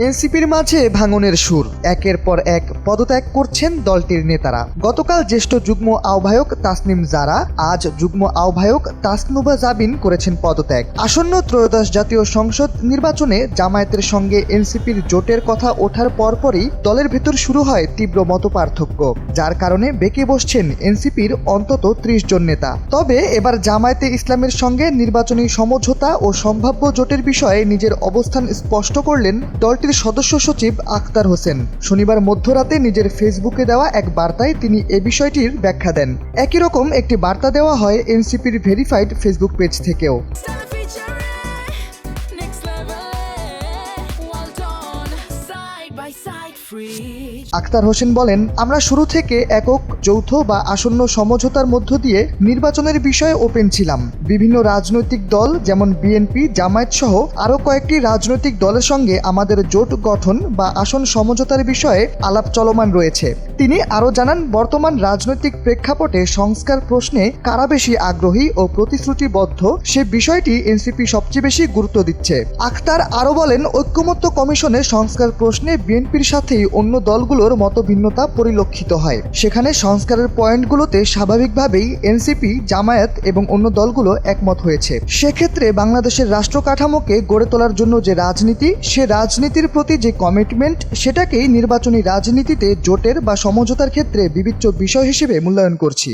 এনসিপির মাঝে ভাঙনের সুর, একের পর এক পদত্যাগ করছেন দলটির নেতারা। গতকাল জ্যেষ্ঠ যুগ্ম আহ্বায়ক তাসনিম জারা, আজ যুগ্ম আহ্বায়ক তাসনুবা জাবিন করেছেন পদত্যাগ। আসন্ন ত্রয়োদশ জাতীয় সংসদ নির্বাচনে জামায়াতের সঙ্গে এনসিপির জোটের কথা ওঠার পরপরই দলের ভেতর শুরু হয় তীব্র মতপার্থক্য, যার কারণে বেঁকে বসছেন এনসিপির অন্তত ৩০ জন নেতা। তবে এবার জামায়াতে ইসলামের সঙ্গে নির্বাচনী সমঝোতা ও সম্ভাব্য জোটের বিষয়ে নিজের অবস্থান স্পষ্ট করলেন দলটির সদস্য সচিব আখতার হোসেন। শনিবার মধ্যরাতে নিজের ফেসবুকে দেওয়া এক বার্তায় তিনি এ বিষয়টির ব্যাখ্যা দেন। একই রকম একটি বার্তা দেওয়া হয় এনসিপির ভেরিফাইড ফেসবুক পেজ থেকেও। আখতার হোসেন বলেন, আমরা শুরু থেকে একক, যৌথ বা আসন্ন সমঝোতার মধ্য দিয়ে নির্বাচনের বিষয়ে ওপেন ছিলাম। বিভিন্ন রাজনৈতিক দল যেমন বিএনপি, জামায়াত সহ আরও কয়েকটি রাজনৈতিক দলের সঙ্গে আমাদের জোট গঠন বা আসন সমঝোতার বিষয়ে আলাপ চলমান রয়েছে। তিনি আরও জানান, বর্তমান রাজনৈতিক প্রেক্ষাপটে সংস্কার প্রশ্নে কারা বেশি আগ্রহী ও প্রতিশ্রুতিবদ্ধ সে বিষয়টি এনসিপি সবচেয়ে বেশি গুরুত্ব দিচ্ছে। আখতার আরও বলেন, ঐক্যমত্য কমিশনে সংস্কার প্রশ্নে বিএনপির সাথেই অন্য দলগুলোর মতভিন্নতা পরিলক্ষিত হয়। সেখানে সংস্কারের পয়েন্টগুলোতে স্বাভাবিকভাবেই এনসিপি, জামায়াত এবং অন্য দলগুলো একমত হয়েছে। সেক্ষেত্রে বাংলাদেশের রাষ্ট্র কাঠামোকে গড়ে তোলার জন্য যে রাজনীতি, সে রাজনীতির প্রতি যে কমিটমেন্ট, সেটাকেই নির্বাচনী রাজনীতিতে জোটের বা সমঝোতার ক্ষেত্রে বিবেচ্য বিষয় হিসেবে মূল্যায়ন করছি।